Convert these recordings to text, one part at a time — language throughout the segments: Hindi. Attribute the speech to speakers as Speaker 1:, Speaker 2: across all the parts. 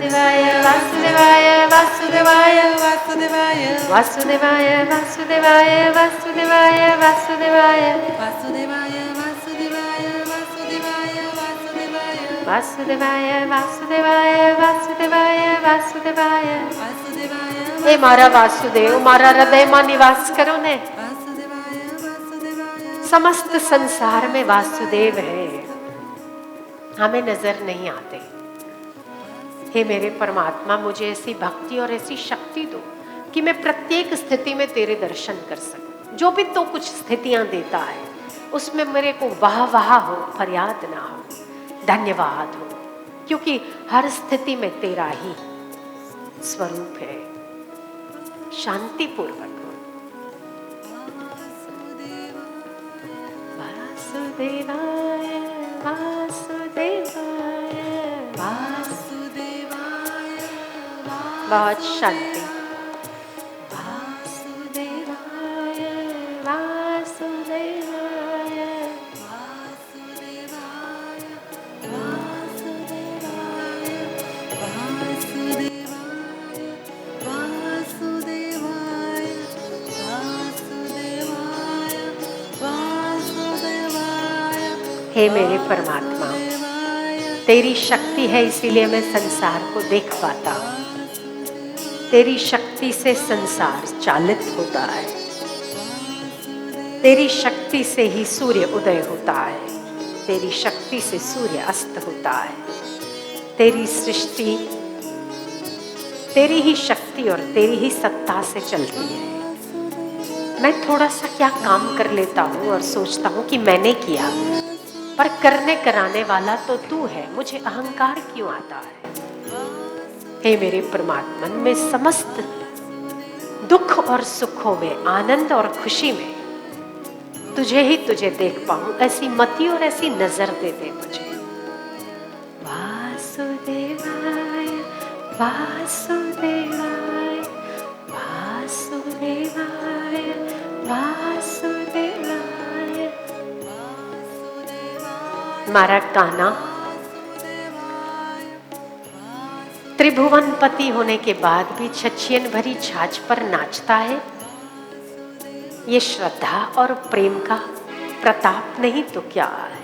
Speaker 1: वासुदेवाय वासुदेवाय वासुदेवाय वासुदेवाय वासुदेवाय वासुदेवाय वासुदेवाय वासुदेवाय वासुदेवाय वासुदेवाय वासुदेवाय वासुदेवाय वासुदेवाय वासुदेवाय वासुदेवाय वासुदेवाय हे मारा वासुदेव मारा हृदय में निवास करो ने। समस्त संसार में वासुदेव है, हमें नजर नहीं आते। हे मेरे परमात्मा, मुझे ऐसी भक्ति और ऐसी शक्ति दो कि मैं प्रत्येक स्थिति में तेरे दर्शन कर सकूं। जो भी तो कुछ स्थितियां देता है उसमें मेरे को वाह वाह हो, फरियाद ना हो, धन्यवाद हो, क्योंकि हर स्थिति में तेरा ही स्वरूप है। शांति पूर्वक हो। वासुदेवाय वासुदेवाय वासुदेवाय, बहुत शांति। वासुदेवाय वासुदेवाय वासुदेवाय वासुदेवाय वासुदेवाय वासुदेवाय वासुदेवाय। हे मेरे परमात्मा, तेरी शक्ति है इसीलिए मैं संसार को देख पाता हूँ। तेरी शक्ति से संसार चालित होता है। तेरी शक्ति से ही सूर्य उदय होता है। तेरी शक्ति से सूर्य अस्त होता है। तेरी सृष्टि तेरी ही शक्ति और तेरी ही सत्ता से चलती है। मैं थोड़ा सा क्या काम कर लेता हूँ और सोचता हूँ कि मैंने किया, पर करने कराने वाला तो तू है। मुझे अहंकार क्यों आता है? हे मेरे परमात्मा, मैं समस्त दुख और सुखों में, आनंद और खुशी में तुझे देख पाऊं, ऐसी मति और ऐसी नजर दे दे मुझे। वासुदेवाय वासुदेवाय वासुदेवाय वासुदेवाय। मारा कान्हा त्रिभुवनपति होने के बाद भी छछियन भरी छाछ पर नाचता है। ये श्रद्धा और प्रेम का प्रताप नहीं तो क्या है?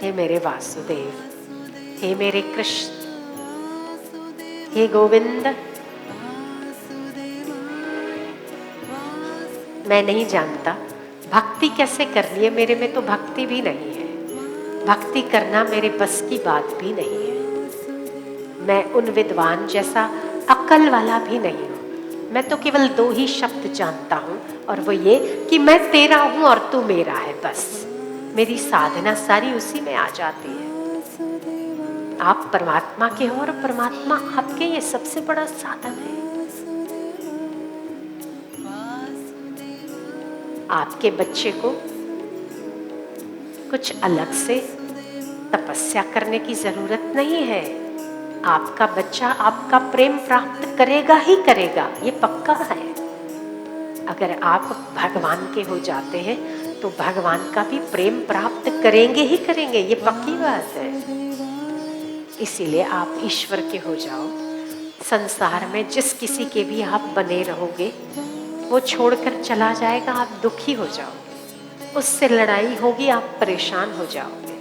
Speaker 1: हे मेरे वासुदेव, हे मेरे कृष्ण, हे गोविंद, मैं नहीं जानता भक्ति कैसे करनी है। मेरे में तो भक्ति भी नहीं है। भक्ति करना मेरे बस की बात भी नहीं है। मैं उन विद्वान जैसा अक्ल वाला भी नहीं हूँ। मैं तो केवल दो ही शब्द जानता हूँ, और वो ये कि मैं तेरा हूँ और तू मेरा है। बस मेरी साधना सारी उसी में आ जाती है। आप परमात्मा के हो और परमात्मा आपके, ये सबसे बड़ा साधन है। आपके बच्चे को कुछ अलग से तपस्या करने की जरूरत नहीं है। आपका बच्चा आपका प्रेम प्राप्त करेगा ही करेगा, ये पक्का है। अगर आप भगवान के हो जाते हैं तो भगवान का भी प्रेम प्राप्त करेंगे ही करेंगे, ये पक्की बात है। इसीलिए आप ईश्वर के हो जाओ। संसार में जिस किसी के भी आप बने रहोगे वो छोड़कर चला जाएगा, आप दुखी हो जाओगे। उससे लड़ाई होगी, आप परेशान हो जाओगे।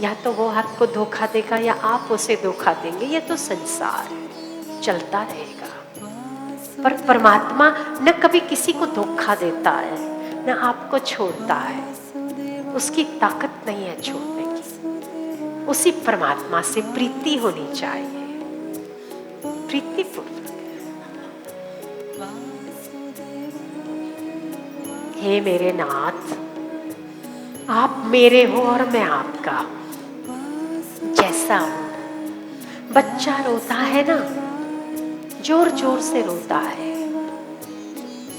Speaker 1: या तो वो आपको धोखा देगा या आप उसे धोखा देंगे। ये तो संसार है, चलता रहेगा। पर परमात्मा न कभी किसी को धोखा देता है, न आपको छोड़ता है। उसकी ताकत नहीं है छोड़ने की। उसी परमात्मा से प्रीति होनी चाहिए, प्रीतिपूर्वक। हे मेरे नाथ, आप मेरे हो और मैं आपका हूं। जैसा हूं, बच्चा रोता है ना, जोर जोर से रोता है।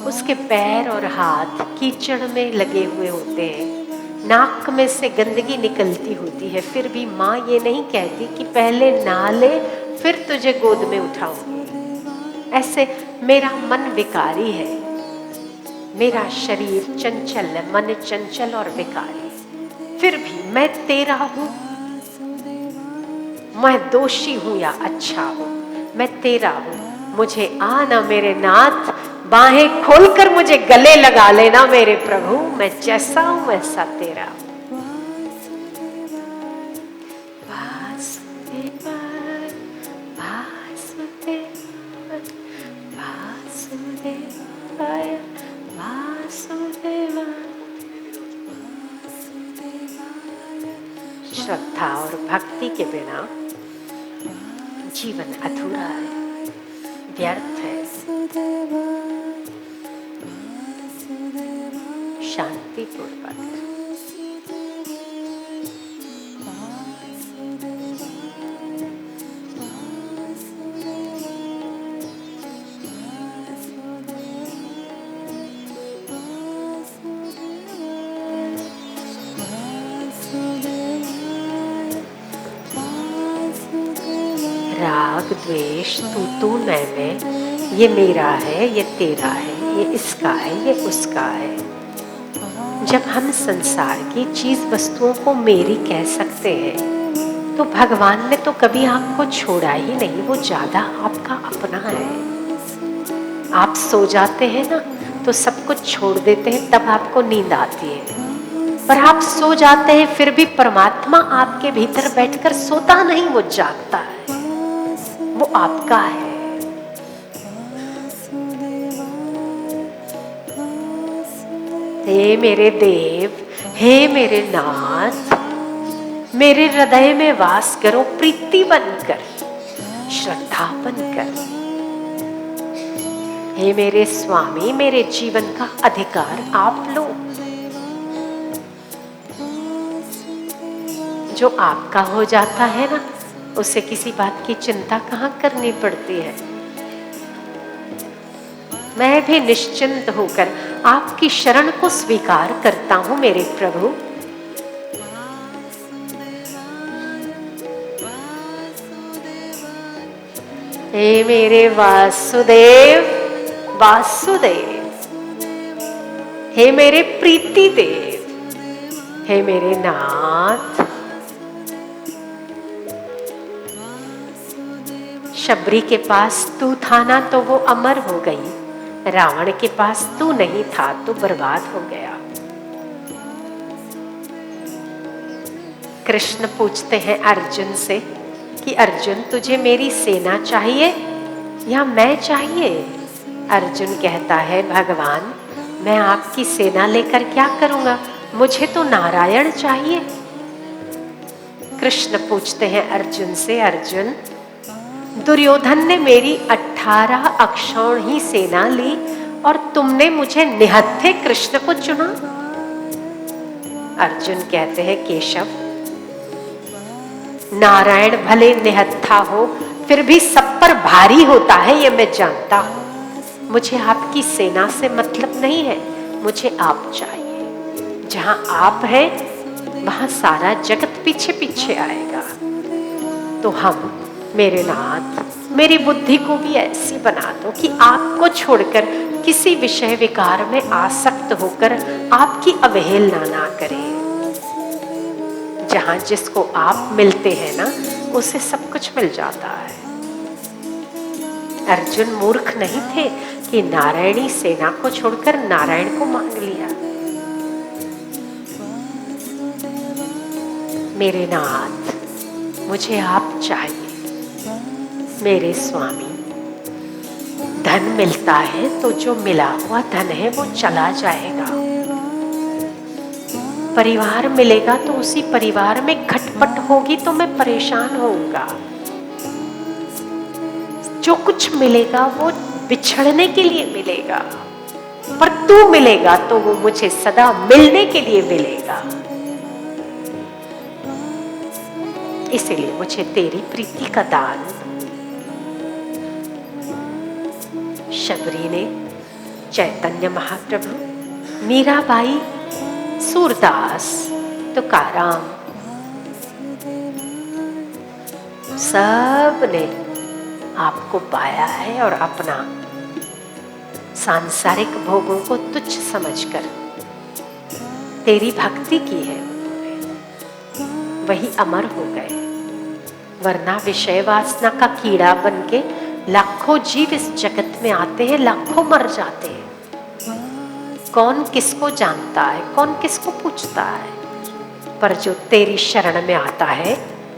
Speaker 1: उसके पैर और हाथ कीचड़ में लगे हुए होते हैं, नाक में से गंदगी निकलती होती है, फिर भी माँ ये नहीं कहती कि पहले नहा ले फिर तुझे गोद में उठाऊंगी। ऐसे मेरा मन विकारी है, मेरा शरीर चंचल है, मन चंचल और विकारी। फिर भी मैं तेरा हूं, मैं दोषी हूं या अच्छा हूं, मैं तेरा हूं। मुझे आना मेरे नाथ, बाहें खोलकर मुझे गले लगा लेना मेरे प्रभु, मैं जैसा हूं वैसा तेरा हूं। वासुदेवाय वासुदेवाय वासुदेवाय वासुदेवाय। श्रद्धा और भक्ति के बिना जीवन अधूरा है, व्यर्थ है। शांतिपूर्वक राग द्वेष तू मैं, ये मेरा है, ये तेरा है, ये इसका है, ये उसका है। जब हम संसार की चीज वस्तुओं को मेरी कह सकते हैं तो भगवान ने तो कभी आपको छोड़ा ही नहीं, वो ज्यादा आपका अपना है। आप सो जाते हैं ना तो सब कुछ छोड़ देते हैं, तब आपको नींद आती है, पर आप सो जाते हैं फिर भी परमात्मा आपके भीतर बैठकर सोता नहीं, वो जागता है, वो आपका है। हे मेरे देव, हे मेरे नाथ, मेरे हृदय में वास करो प्रीति बनकर, श्रद्धा बनकर। हे मेरे स्वामी, मेरे जीवन का अधिकार आप लो। जो आपका हो जाता है ना, उसे किसी बात की चिंता कहाँ करनी पड़ती है। मैं भी निश्चिंत होकर आपकी शरण को स्वीकार करता हूं मेरे प्रभु। हे मेरे वासुदेव वासुदेव, हे मेरे प्रीति देव, हे मेरे नाथ। शबरी के पास तू था ना तो वो अमर हो गई, रावण के पास तू नहीं था तो बर्बाद हो गया। कृष्ण पूछते हैं अर्जुन से कि अर्जुन तुझे मेरी सेना चाहिए या मैं चाहिए? अर्जुन कहता है भगवान मैं आपकी सेना लेकर क्या करूंगा, मुझे तो नारायण चाहिए। कृष्ण पूछते हैं अर्जुन से अर्जुन दुर्योधन ने मेरी 18 अक्षौण ही सेना ली और तुमने मुझे निहत्थे कृष्ण को चुना। अर्जुन कहते हैं केशव नारायण भले निहत्था हो फिर भी सब पर भारी होता है, ये मैं जानता हूं। मुझे आपकी सेना से मतलब नहीं है, मुझे आप चाहिए। जहां आप हैं वहां सारा जगत पीछे पीछे आएगा। तो हम मेरे नाथ मेरी बुद्धि को भी ऐसी बना दो कि आपको छोड़कर किसी विषय विकार में आसक्त होकर आपकी अवहेलना ना करें। जहां जिसको आप मिलते हैं ना उसे सब कुछ मिल जाता है। अर्जुन मूर्ख नहीं थे कि नारायणी सेना को छोड़कर नारायण को मांग लिया। मेरे नाथ मुझे आप चाहिए मेरे स्वामी। धन मिलता है तो जो मिला हुआ धन है वो चला जाएगा। परिवार मिलेगा तो उसी परिवार में खटपट होगी तो मैं परेशान होऊंगा। जो कुछ मिलेगा वो बिछड़ने के लिए मिलेगा, पर तू मिलेगा तो वो मुझे सदा मिलने के लिए मिलेगा। इसलिए मुझे तेरी प्रीति का दान। शबरी ने चैतन्य महाप्रभु, मीराबाई, सूरदास, तुकाराम सब ने आपको पाया है और अपना सांसारिक भोगों को तुच्छ समझकर तेरी भक्ति की है। वही अमर हो गए, वरना विषय वासना का कीड़ा बनके लाखों जीव इस जगत में आते हैं, लाखों मर जाते हैं। कौन किसको जानता है, कौन किसको पूछता है? पर जो तेरी शरण में आता है,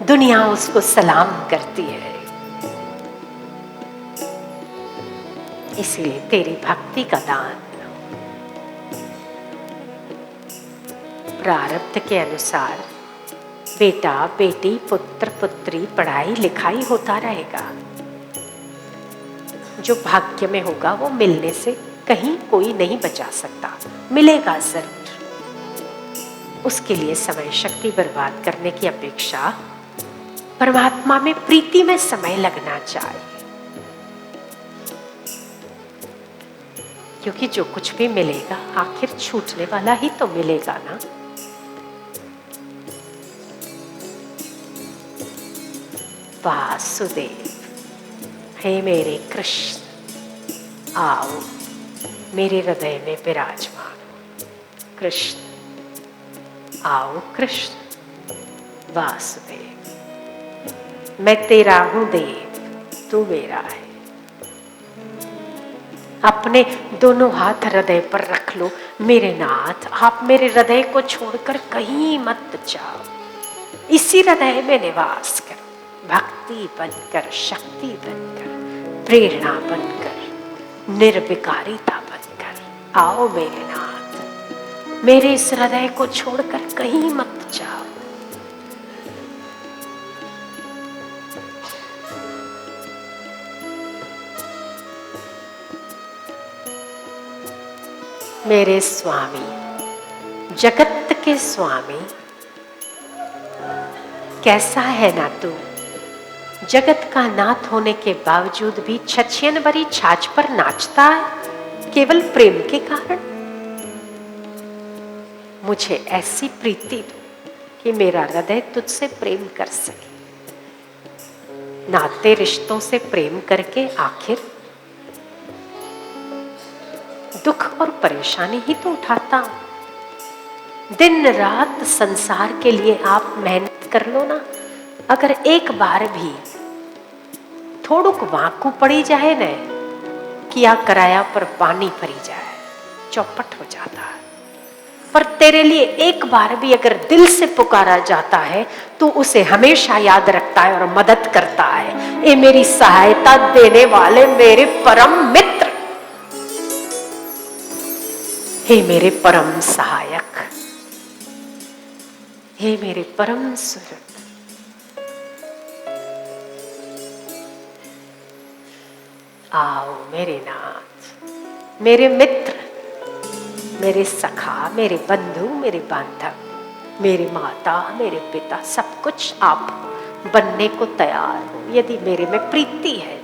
Speaker 1: दुनिया उसको सलाम करती है। इसीलिए तेरी भक्ति का दान प्रारब्ध के अनुसार बेटा बेटी पुत्र पुत्री पढ़ाई लिखाई होता रहेगा। जो भाग्य में होगा वो मिलने से कहीं कोई नहीं बचा सकता, मिलेगा जरूर। उसके लिए समय शक्ति बर्बाद करने की अपेक्षा परमात्मा में प्रीति में समय लगना चाहिए, क्योंकि जो कुछ भी मिलेगा आखिर छूटने वाला ही तो मिलेगा ना। वासुदेव, हे मेरे कृष्ण, आओ मेरे हृदय में विराजमान हो। कृष्ण आओ, कृष्ण वासुदेव, मैं तेरा हूं देव, तू मेरा है। अपने दोनों हाथ हृदय पर रख लो। मेरे नाथ, आप मेरे हृदय को छोड़कर कहीं मत जाओ, इसी हृदय में निवास करो। भक्ति बनकर, शक्ति बनकर, प्रेरणा बनकर, निर्विकारिता बनकर आओ मेरे नाथ, मेरे इस हृदय को छोड़कर कहीं मत जाओ। मेरे स्वामी, जगत के स्वामी, कैसा है ना तू? जगत का नाथ होने के बावजूद भी छछियन भरी छाछ पर नाचता है, केवल प्रेम के कारण। मुझे ऐसी प्रीति दो कि मेरा हृदय तुझसे प्रेम कर सके। नाते रिश्तों से प्रेम करके आखिर दुख और परेशानी ही तो उठाता हूं। दिन रात संसार के लिए आप मेहनत कर लो ना, अगर एक बार भी थोड़ुक वाकू पड़ी जाए न, किया कराया पर पानी भरी जाए, चौपट हो जाता है। पर तेरे लिए एक बार भी अगर दिल से पुकारा जाता है तो उसे हमेशा याद रखता है और मदद करता है। ये मेरी सहायता देने वाले मेरे परम मित्र, हे मेरे परम सहायक, हे मेरे परम सुहृद, आओ मेरे नाथ, मेरे मित्र, मेरे सखा, मेरे बंधु, मेरे बांधव, मेरे माता, मेरे पिता, सब कुछ आप बनने को तैयार हो। यदि मेरे में प्रीति है